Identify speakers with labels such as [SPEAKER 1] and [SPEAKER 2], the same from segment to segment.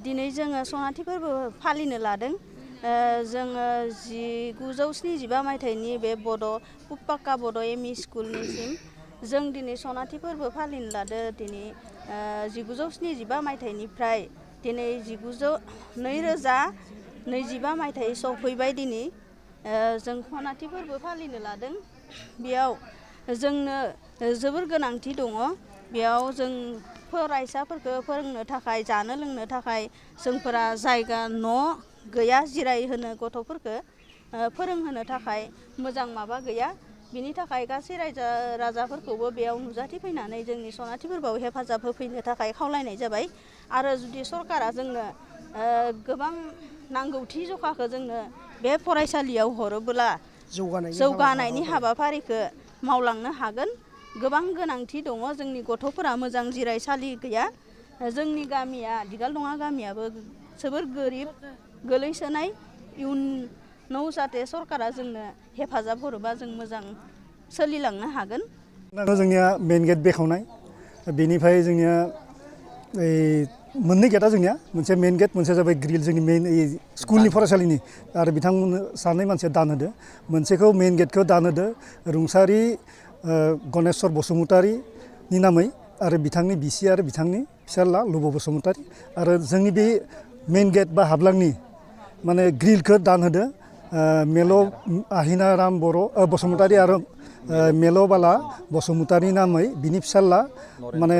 [SPEAKER 1] दिनै जोङो सनाथि फोरबो फालिनो लादों। जोङो 1975 मायथाइनि बे पुप्पाक्का बड' एमइ स्कुलनिसिम जों दिनै सनाथि फोरबो फालिनो लादों। दिनै 1975 मायथाइनिफ्राय दिनै 2025 मायथाइ सफैबाय। दिनै जों सनाथि फोरबो फालिनो लादों। बेयाव जोंनो जोबोर गोनांथि दङ। बेयाव जों फरायसाफोरखौ फोरोंनो थाखाय जानो लोंनो थाखाय जोंफोरा जायगा न' गैया, जिरायहोनो गथ'फोरखौ फोरोंहोनो थाखाय मोजां माबा गैया। बिनि थाखाय गासै रायजो राजाफोरखौबो बेयाव नुजाथिफैनानै जोंनि सनाथि फोरबोआव हेफाजाब होफैनो थाखाय खावलायनाय जाबाय। आरो जुदि सरकारा जोंनो गोबां नांगौथि जखाखौ जोंनो बे फरायसालियाव हरोब्ला जौगानायनि हाबाफारिखौ मावलांनो हागोन। गोबां गोनांथि दङ। जोंनि गथ'फोरा मोजां जिरायसालि गैया। जोंनि गामिया दिगालदङा गामियाबो जोबोर गोरिब गोलैसोनाय। इयुनाव जाहाथे सरकारा जोंनो हेफाजाब हरोबा जों मोजां सोलिलांनो हागोन।
[SPEAKER 2] जोंनिया मेन गेट बेखेवनाय, बेनिफ्राय जोंनिया मोननै गेटआ जोंनिया मोनसे मेन गेट, मोनसे जाबाय ग्रिल जोंनि मेन स्कुलनि फरायसालिनि। आरो बिथांमोननो सानै मानसिया दान होदो। मोनसेखौ मेन गेटखौ दान होदो रुंसारि गनेस्वर बसुमतारिनि नामै आरो बिथांनि बिसि आरो बिथांनि फिसाज्ला लुब' बसुमतारि। आरो जोंनि बे मेन गेट बा हाबलांनि माने ग्रिलखौ दान होदो आहिनाराम बसुमतारि आरो मेल'बाला बसुमतारि नामै बिनि फिसाज्ला माने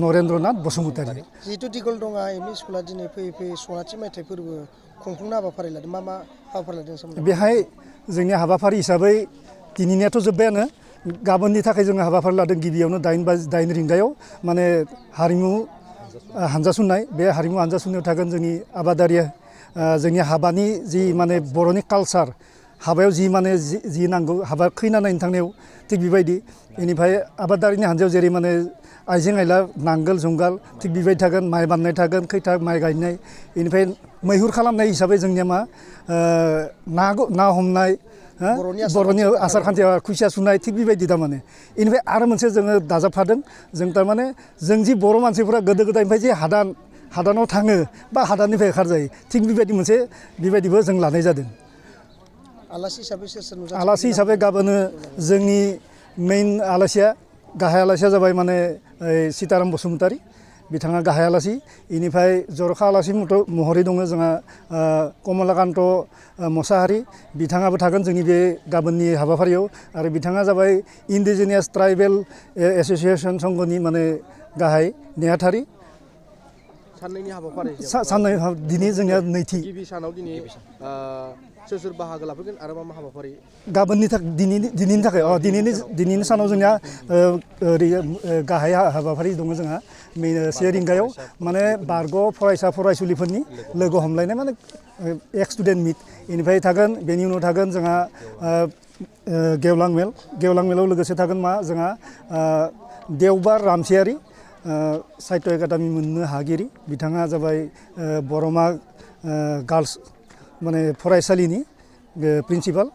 [SPEAKER 2] नरेन्द्रनाथ बसुमतारि।
[SPEAKER 3] जिहेतु दिगलदङा एमइ स्कुला दिनै फैयै फैयै सनाथि मायथाइ फोरबो खुंफुंनो हाबाफारि लादों। मा हाबाफारि लादों?
[SPEAKER 2] बेहाय जोंनि हाबाफारि हिसाबै दिनैनियाथ' जोब्बायानो। गाबोननि थाखाय जोङो हाबाफारि लादों। गिबियावनो 9 रिंगायाव माने हारिमु हानजा सुननाय। बे हारिमु हानजा सुननायाव थागोन जोंनि आबादारि, जोंनि हाबानि जि माने बर'नि कालसार, हाबायाव जि माने जि नांगौ हाबा खैना नायनो थांनायाव थिग बेबायदि। बेनिफ्राय आबादारिनि हानजायाव जेरै माने आइजें आइला नांगोल जुंगाल थिग बेबायदि थागोन, माइ बान्नाय थागोन, खैथा माइ गायनाय। बेनिफ्राय मैहुर खालामनाय हिसाबै जोंनिया मा ना हमनाय, बर'नि आसार खान्थियाव खुसिया सुनाय थिग बेबायदि थारमाने। बेनिफ्राय आरो मोनसे जोङो दाजाबफादों। जों थारमाने जों जि बर' मानसिफोरा गोदो गोदायनिफ्राय जे हादानाव थाङो बा हादाननिफ्राय ओंखारजायो थिग बेबायदि मोनसे बेबायदिबो जों लानाय जादों। आलासि हिसाबै गाबोनो जोंनि मेइन आलासिया गाहाय आलासिया जाबाय माने सीताराम बसुमतारि, बिथाङा गाहाय आलासि। बेनिफ्राय जर'खा आलासि महरै दङ जोंहा कमलाकान्त मसाहारि, बिथाङाबो थागोन जोंनि बे गाबोननि हाबाफारियाव। आरो बिथाङा जाबाय इन्डिजिनियास ट्राइबेल एस'सियेसन संघनि माने गाहाय नेहाथारि।
[SPEAKER 3] साननैनि हाबाफारि
[SPEAKER 2] दिनै जोंनिया नैथि।
[SPEAKER 3] गिबि सानाव दिनै सोर बाहागो लाफैगोन आरो मा हाबाफारि?
[SPEAKER 2] गाबोननि थाखाय दिनैनि थाखाय दिनैनि सानाव जोंनिया गाहाय हाबाफारि दङ जोंहा 1 रिंगायाव माने बारग' फरायसा फरायसुलिफोरनि लोगो हमलायनाय माने एक्स-स्टुडेन्ट मिट। बेनिफ्राय थागोन, बेनि उनाव थागोन जोंहा गेवलां मेलाव लोगोसे थागोन मा जोंहा देवबार रामसियारि साहित्य एकाडेमि मोननो हागिरि, बिथाङा जाबाय बर'मा गार्लस माने फरायसालिनि प्रिन्सिपाल।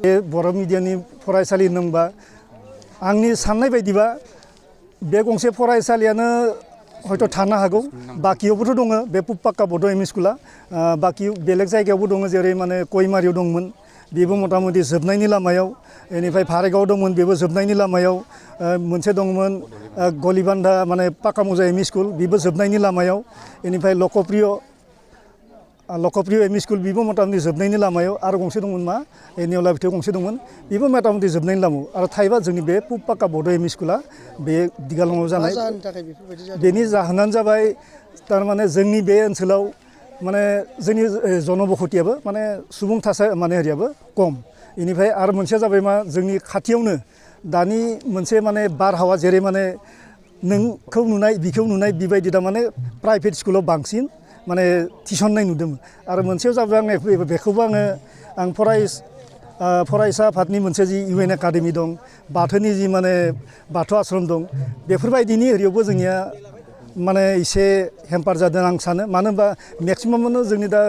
[SPEAKER 2] बे बर' मिडियामनि फरायसालि होनबा आंनि साननाय बायदिबा बे गंसे फरायसालियानो हयथ' थानो हागौ। बाखियावबोथ' दङ बे पुप्पाक्का बड' एमइ स्कुला। बाखि बेलेग जायगायावबो दङ, जेरै माने कयमारियाव दंमोन, बेबो मथा मथि जोबनायनि लामायाव। बेनिफ्राय भारागाव दंमोन, बेबो जोबनायनि लामायाव। मोनसे दंमोन गलिबान्धा माने पाक्कामुजा एमइ स्कुल, बेबो जोबनायनि लामायाव। बेनिफ्राय लकप्रिय एमइ स्कुल, बेबो मथा मथि जोबनायनि लामायाव। आरो गंसे दंमोन मा नेवलाबिथियाव गंसे दंमोन, बेबो मथा मथि जोबनायनि लामायाव। आरो थाइबा जोंनि बे पुप्पाक्का बड' एमइ स्कुला बे दिगालङाव जानाय। बेनि जाहोनानो जाबाय थारमाने जोंनि बे ओनसोलाव माने जोंनि जनबसतियाबो माने सुबुं माहारियाबो खम। बेनिफ्राय आरो मोनसेया जाबाय मा जोंनि खाथियावनो दानि मोनसे माने बारहावा, जेरै माने नोंखौ नुनाय बिखौ नुनाय बेबायदि थारमाने प्राइभेट स्कुलाव बांसिन माने थिसननाय नुदोंमोन। आरो मोनसेयाव जाबाय आं बेखौबो आं फरायसा आफादनि मोनसे जि UN एकाडेमि दं, बाथौनि जि माने बाथौ आश्रम दं, बेफोरबायदिनि एरियायावबो जोंनिया माने एसे हेम्पार जादों आं सानो। मानो होनबा मेक्सिमामानो जोंनि दा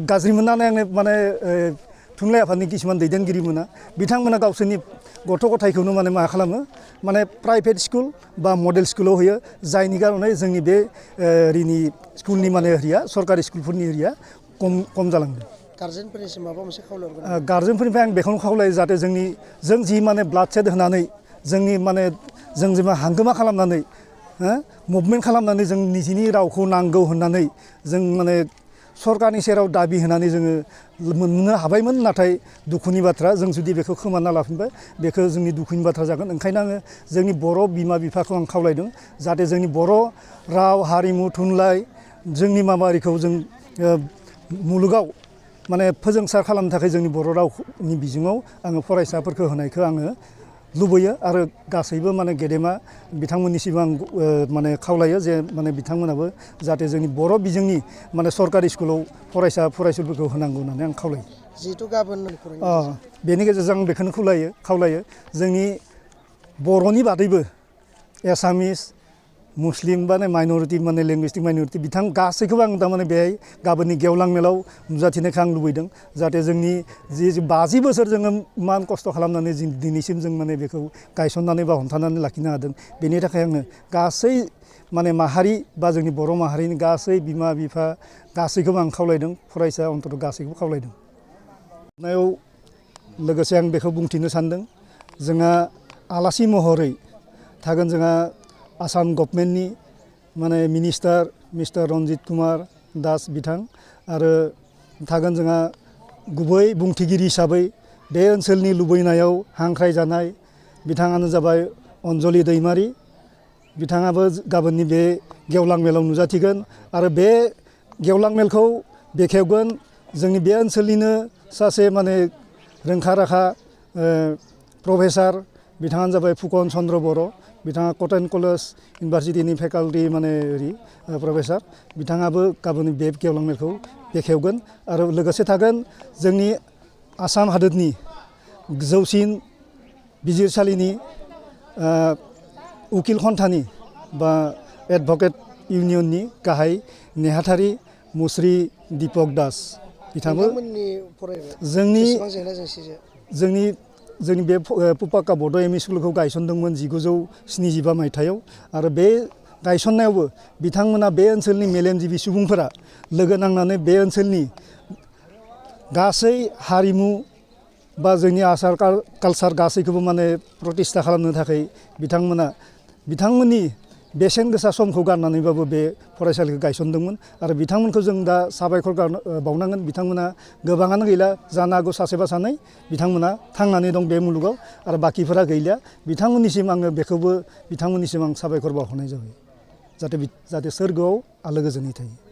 [SPEAKER 2] गाज्रि मोननानै आंनो माने थुनलाइ आफादनि किसुमान दैदेनगिरिमोना बिथांमोना गावसोरनि गथ' गथायखौनो माने मा खालामो माने प्राइभेट स्कुल बा मडेल स्कुलाव होयो जायनि कारणे जोंनि बे रिनि स्कुलनि माने एरिया सरकारि स्कुलफोरनि एरिया खम जालांदों।
[SPEAKER 3] गार्जेनफोरनिसिम माबा मोनसे खावलायहरगोन?
[SPEAKER 2] गार्जेनफोरनिफ्राय आं बेखौनो खावलायो जाहाथे जों जि माने ब्लाड सेड होनानै जोंनि माने जों जेनेबा हांगोमा खालामनानै मुभमेन्ट खालामनानै जों निजिनि रावखौ नांगौ होननानै जों माने सरकारनि सेराव दाबि होनानै जोङो मोननो हाबायमोन नाथाय दुखुनि बाथ्रा जों जुदि बेखौ खोमाना लाफिनबाय बेखौ जोंनि दुखुनि बाथ्रा जागोन। ओंखायनो आङो जोंनि बर' बिमा बिफाखौ आं खावलायदों जाहाथे जोंनि बर' राव हारिमु थुनलाइ जोंनि माबारिखौ जों मुलुगाव माने फोजोंसार खालामनो थाखाय जोंनि बर' रावनि बिजोङाव आङो फरायसाफोरखौ होनायखौ आङो लुबैयो आरो गासैबो माने गेदेमा बिथांमोननिसिम आं माने खावलायो जे माने बिथांमोनाबो जाहाथे जोंनि बर' बिजोंनि माने सरकारि स्कुलाव फरायसा फरायसुलिफोरखौ होनांगौ होननानै आं खावलायो।
[SPEAKER 3] जिहेथु गाबोन
[SPEAKER 2] बेनि गेजेरजों आं बेखौनो खावलायो जोंनि बर'नि बादैबो एसामिस मुस्लिम बा माइन'रिटि माने लेंगुइस्टिक माइन'रिटि बिथां गासैखौबो आं थारमाने बेहाय गाबोननि गेवलां मेलाव नुजाथिनायखौ आं लुबैदों जाहाथे जोंनि जि 50 बोसोर जोङो इमान खस्थ' खालामनानै दिनैसिम जों माने बेखौ गायसननानै बा हमथानानै लाखिनो हादों। बेनि थाखाय आङो गासै माने माहारि बा जोंनि बर' माहारिनि गासै बिमा बिफा गासैखौबो आं खावलायदों फरायसा अन्तत गासैखौबो खावलायदों। लोगोसे आं बेखौ बुंथिनो सानदों जोंहा आलासि महरै थागोन जोंहा आसाम गभर्नमेन्टनि माने मिनिस्टार मिस्टार रन्जित कुमार दास बिथां आरो थागोन जोंहा गुबै बुंथिगिरि हिसाबै बे ओनसोलनि लुबैनायाव हांख्रायजानाय बिथाङानो जाबाय अन्जलि दैमारि बिथाङाबो गाबोननि बे गेवलां मेलाव नुजाथिगोन आरो बे गेवलां मेलखौ बेखेवगोन जोंनि बे ओनसोलनिनो सासे माने रोंखा राखा प्रफेसार बिथाङानो जाबाय फुकन चन्द्र बर' बिथाङा कटन कलेज इउनिभारसिटिनि फेकाल्टि माने प्रफेसार बिथाङाबो गाबोननि बे गेवलां मेलखौ बेखेवगोन आरो लोगोसे थागोन जोंनि आसाम हादोरनि जौसिन बिजिरसालिनि उकिल खन्थानि बा एडभकेट इउनियननि गाहाय नेहाथारि मुस्रि दीपक दास बिथाङाबो जोंनि बे पुपाक्का बड' एम इ स्कुलखौ गायसनदोंमोन 1975 मायथाइयाव आरो बे गायसननायावबो बिथांमोना बे ओनसोलनि मेलेमजिबि सुबुंफोरा लोगो नांनानै बे ओनसोलनि गासै हारिमु बा जोंनि आसार कालसार गासैखौबो माने प्रतिष्ठा खालामनो थाखाय बिथांमोननि बेसेन गोसा समखौ गारनानैबाबो बे फरायसालिखौ गायसनदोंमोन आरो बिथांमोनखौ जों दा साबायखर बावनांगोन बिथांमोना गोबाङानो गैला जानो हागौ सासेबा सानै बिथांमोना थांनानै दं बे मुलुगाव आरो बाखिफोरा गैलिया बिथांमोननिसिम आङो बेखौबो बिथांमोननिसिम आं साबायखर बावहरनाय जाबाय जाहाथे सोरगोआव आलो गोजोनै थायो।